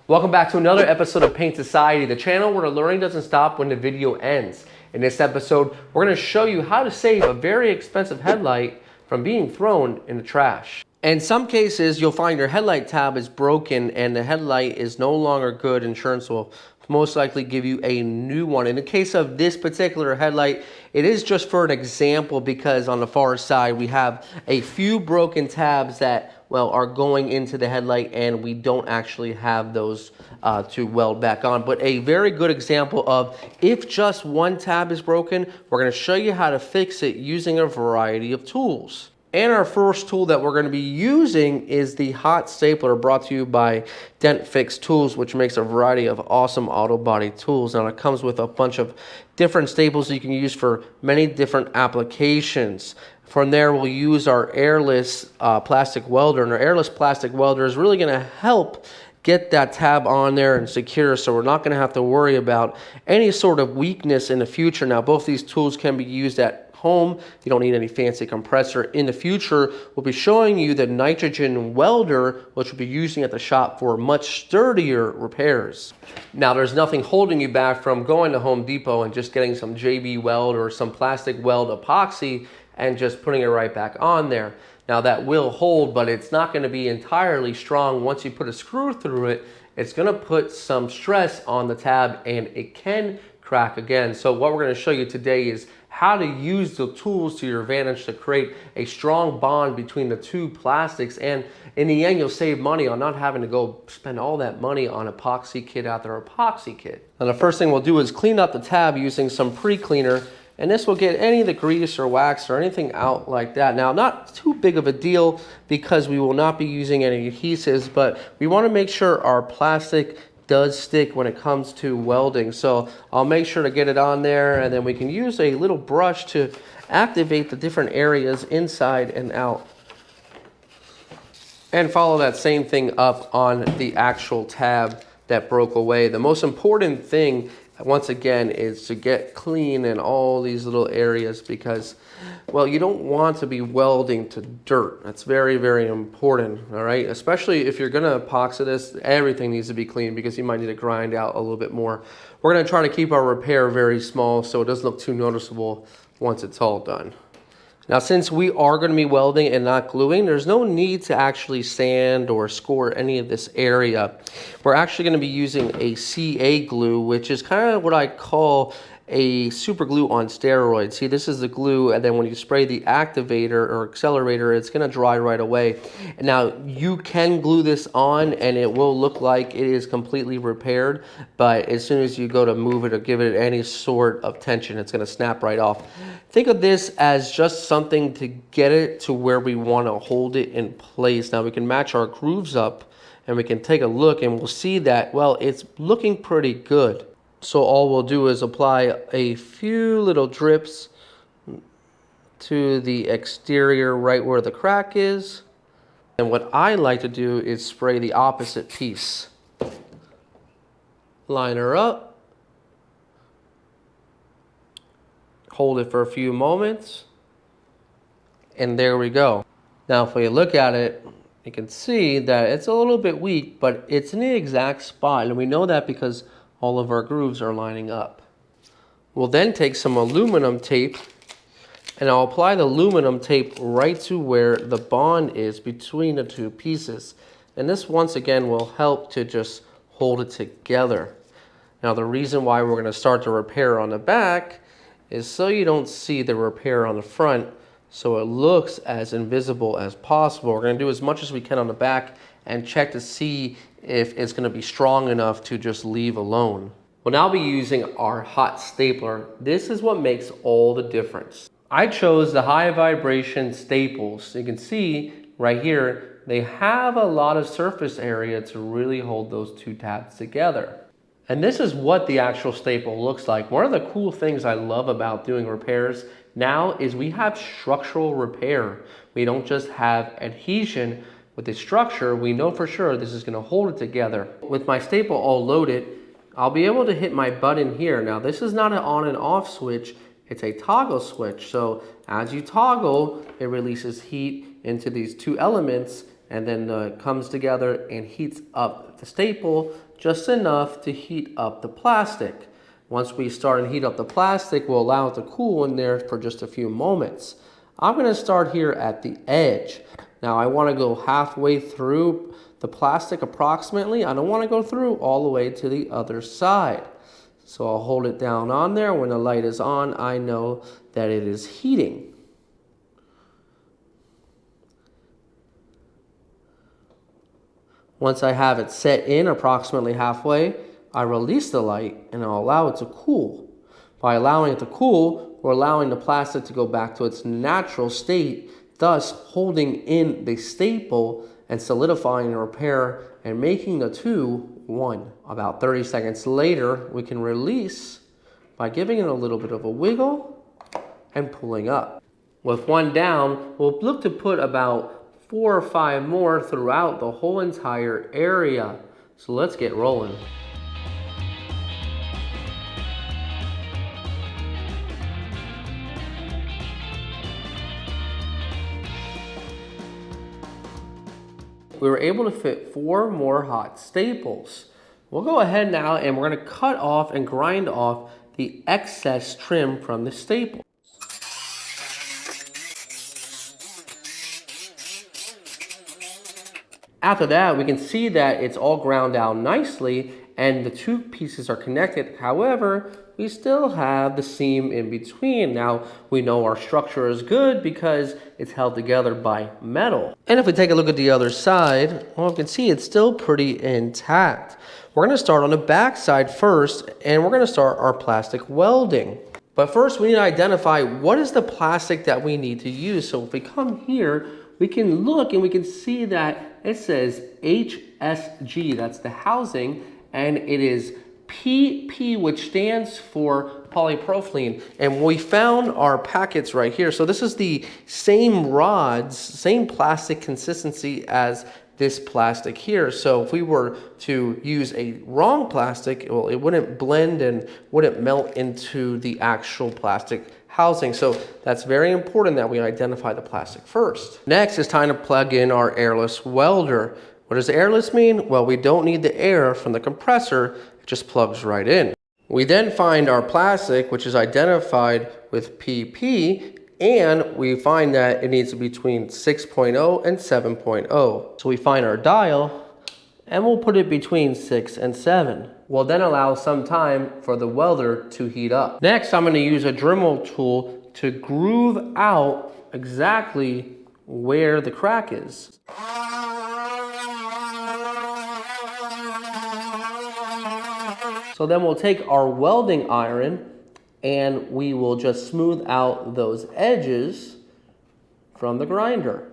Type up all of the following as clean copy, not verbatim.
Welcome back to another episode of Paint Society, the channel where the learning doesn't stop when the video ends. In this episode, we're going to show you how to save a very expensive headlight from being thrown in the trash. In some cases, you'll find your headlight tab is broken and the headlight is no longer good. Insurance will most likely give you a new one. In the case of this particular headlight, it is just for an example because on the far side we have a few broken tabs that are going into the headlight and we don't actually have those to weld back on. But a very good example of if just one tab is broken, we're going to show you how to fix it using a variety of tools. And our first tool that we're going to be using is the hot stapler, brought to you by Dent Tools, which makes a variety of awesome auto body tools. Now it comes with a bunch of different staples you can use for many different applications. From there, we'll use our airless plastic welder, and our airless plastic welder is really going to help get that tab on there and secure, so we're not going to have to worry about any sort of weakness in the future. Now, both these tools can be used at home. You don't need any fancy compressor. In the future, we'll be showing you the nitrogen welder, which we'll be using at the shop for much sturdier repairs. Now, there's nothing holding you back from going to Home Depot and just getting some JB Weld or some plastic weld epoxy and just putting it right back on there. Now that will hold, but it's not going to be entirely strong. Once you put a screw through it, it's going to put some stress on the tab and it can crack again. So what we're going to show you today is how to use the tools to your advantage to create a strong bond between the two plastics, and in the end you'll save money on not having to go spend all that money on epoxy kit after epoxy kit. And the first thing we'll do is clean up the tab using some pre-cleaner, and this will get any of the grease or wax or anything out like that. Now, not too big of a deal because we will not be using any adhesives, but we want to make sure our plastic does stick when it comes to welding. So I'll make sure to get it on there, and then we can use a little brush to activate the different areas inside and out. And follow that same thing up on the actual tab that broke away. The most important thing, once again, is to get clean in all these little areas because, well, you don't want to be welding to dirt. That's very, very important, all right? Especially if you're gonna epoxy this, everything needs to be clean because you might need to grind out a little bit more. We're gonna try to keep our repair very small so it doesn't look too noticeable once it's all done. Now, since we are going to be welding and not gluing, there's no need to actually sand or score any of this area. We're actually going to be using a CA glue, which is kind of what I call a super glue on steroids. See, this is the glue, and then when you spray the activator or accelerator, it's going to dry right away. Now, you can glue this on and it will look like it is completely repaired, but as soon as you go to move it or give it any sort of tension, it's going to snap right off. Think of this as just something to get it to where we want to hold it in place. Now, we can match our grooves up and we can take a look and we'll see that, well, it's looking pretty good. So all we'll do is apply a few little drips to the exterior right where the crack is. And what I like to do is spray the opposite piece. Line her up. Hold it for a few moments. And there we go. Now if we look at it, you can see that it's a little bit weak, but it's in the exact spot. And we know that because all of our grooves are lining up. We'll then take some aluminum tape and I'll apply the aluminum tape right to where the bond is between the two pieces. And this once again will help to just hold it together. Now the reason why we're going to start the repair on the back is so you don't see the repair on the front, so it looks as invisible as possible. We're going to do as much as we can on the back and check to see if it's going to be strong enough to just leave alone. We'll now be using our hot stapler. This is what makes all the difference. I chose the high vibration staples. You can see right here, they have a lot of surface area to really hold those two tabs together. And this is what the actual staple looks like. One of the cool things I love about doing repairs now is we have structural repair. We don't just have adhesion. With the structure, we know for sure this is going to hold it together. With my staple all loaded, I'll be able to hit my button here. Now, this is not an on and off switch, it's a toggle switch. So as you toggle, it releases heat into these two elements and then it comes together and heats up the staple just enough to heat up the plastic. Once we start and heat up the plastic, we'll allow it to cool in there for just a few moments. I'm going to start here at the edge. Now I want to go halfway through the plastic approximately. I don't want to go through all the way to the other side. So I'll hold it down on there. When the light is on, I know that it is heating. Once I have it set in approximately halfway, I release the light and I'll allow it to cool. By allowing it to cool, we're allowing the plastic to go back to its natural state, thus holding in the staple and solidifying the repair and making the two one. About 30 seconds later, we can release by giving it a little bit of a wiggle and pulling up. With one down, we'll look to put about 4 or 5 more throughout the whole entire area. So let's get rolling. We were able to fit 4 more hot staples. We'll go ahead now and we're going to cut off and grind off the excess trim from the staple. After that, we can see that it's all ground down nicely and the 2 pieces are connected. However, we still have the seam in between. Now, we know our structure is good because it's held together by metal. And if we take a look at the other side, well, you can see it's still pretty intact. We're going to start on the back side first, and we're going to start our plastic welding. But first, we need to identify what is the plastic that we need to use. So if we come here, we can look and we can see that it says HSG, that's the housing, and it is PP, which stands for polypropylene. And we found our packets right here. So this is the same rods, same plastic consistency as this plastic here. So if we were to use a wrong plastic, well, it wouldn't blend and wouldn't melt into the actual plastic housing. So that's very important that we identify the plastic first. Next, it's time to plug in our airless welder. What does airless mean? Well, we don't need the air from the compressor. It just plugs right in. We then find our plastic, which is identified with PP, and we find that it needs to be between 6.0 and 7.0. So we find our dial, and we'll put it between 6 and 7. We'll then allow some time for the welder to heat up. Next, I'm going to use a Dremel tool to groove out exactly where the crack is. So then we'll take our welding iron and we will just smooth out those edges from the grinder.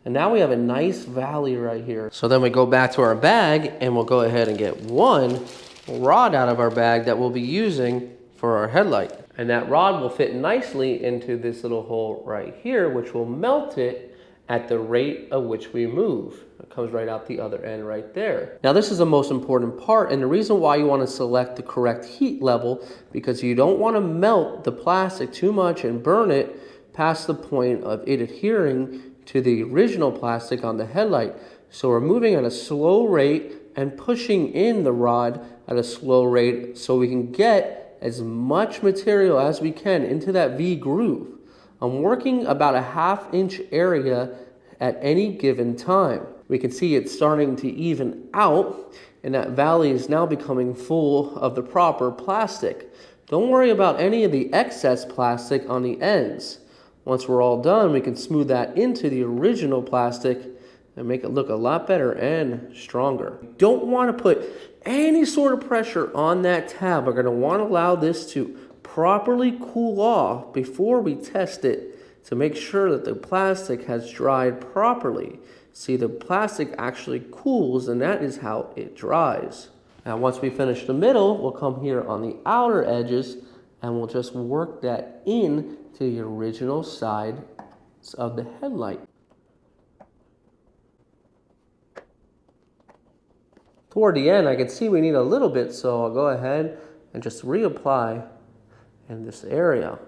And now we have a nice valley right here. So then we go back to our bag and we'll go ahead and get one rod out of our bag that we'll be using for our headlight. And that rod will fit nicely into this little hole right here, which will melt it at the rate of which we move. It comes right out the other end right there. Now this is the most important part, and the reason why you want to select the correct heat level, because you don't want to melt the plastic too much and burn it past the point of it adhering to the original plastic on the headlight. So we're moving at a slow rate and pushing in the rod at a slow rate so we can get as much material as we can into that V groove. I'm working about a ½ inch area at any given time. We can see it's starting to even out, and that valley is now becoming full of the proper plastic. Don't worry about any of the excess plastic on the ends. Once we're all done, we can smooth that into the original plastic and make it look a lot better and stronger. Don't want to put any sort of pressure on that tab. We're going to want to allow this to properly cool off before we test it to make sure that the plastic has dried properly. See, the plastic actually cools, and that is how it dries. Now once we finish the middle, we'll come here on the outer edges and we'll just work that in to the original side of the headlight. Toward the end, I can see we need a little bit, so I'll go ahead and just reapply in this area.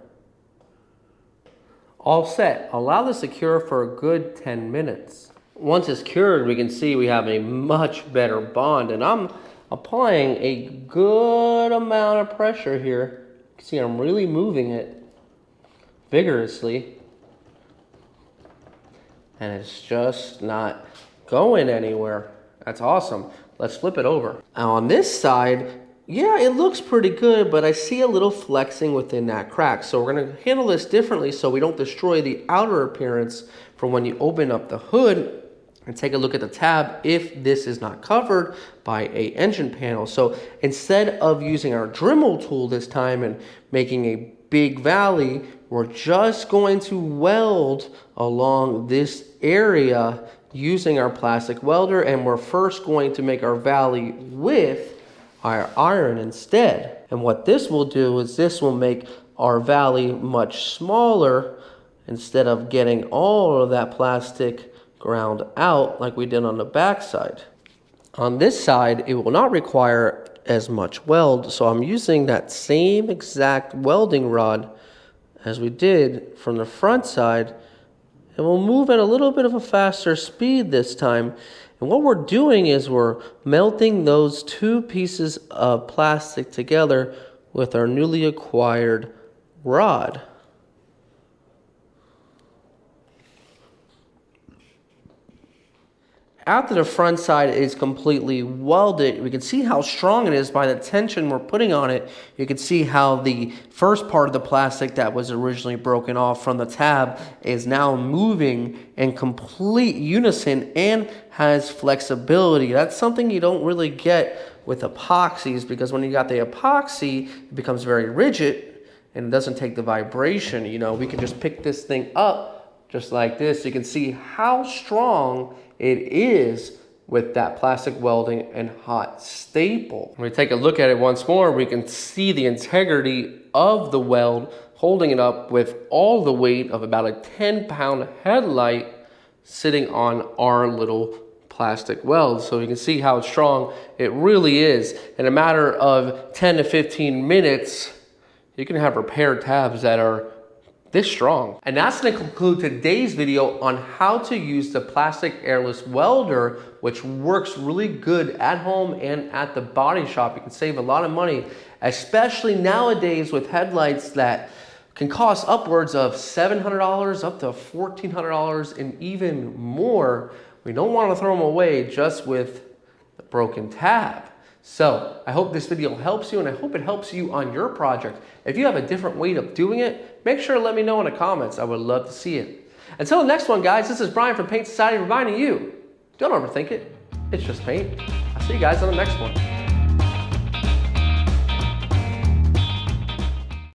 All set. Allow this to cure for a good 10 minutes. Once it's cured, we can see we have a much better bond, and I'm applying a good amount of pressure here. You can see I'm really moving it vigorously, and it's just not going anywhere. That's awesome. Let's flip it over. Now on this side, yeah, it looks pretty good, but I see a little flexing within that crack. So we're gonna handle this differently so we don't destroy the outer appearance from when you open up the hood and take a look at the tab if this is not covered by a engine panel. So instead of using our Dremel tool this time and making a big valley, we're just going to weld along this area using our plastic welder, and we're first going to make our valley with our iron instead. And what this will do is this will make our valley much smaller instead of getting all of that plastic ground out like we did on the back side. On this side, it will not require as much weld, so I'm using that same exact welding rod as we did from the front side, and we'll move at a little bit of a faster speed this time. And what we're doing is we're melting those two pieces of plastic together with our newly acquired rod. After the front side is completely welded, we can see how strong it is by the tension we're putting on it. You can see how the first part of the plastic that was originally broken off from the tab is now moving in complete unison and has flexibility. That's something you don't really get with epoxies, because when you got the epoxy, it becomes very rigid and it doesn't take the vibration. You know, we can just pick this thing up just like this. You can see how strong it is with that plastic welding and hot staple. When we take a look at it once more, we can see the integrity of the weld holding it up with all the weight of about a 10-pound headlight sitting on our little plastic weld. So you can see how strong it really is. In a matter of 10 to 15 minutes, you can have repaired tabs that are this strong. And that's going to conclude today's video on how to use the plastic airless welder, which works really good at home and at the body shop. You can save a lot of money, especially nowadays with headlights that can cost upwards of $700 up to $1,400 and even more. We don't want to throw them away just with the broken tab. So I hope this video helps you, and I hope it helps you on your project. If you have a different way of doing it, make sure to let me know in the comments. I would love to see it. Until the next one, guys, this is Brian from Paint Society reminding you, don't overthink it. It's just paint. I'll see you guys on the next one.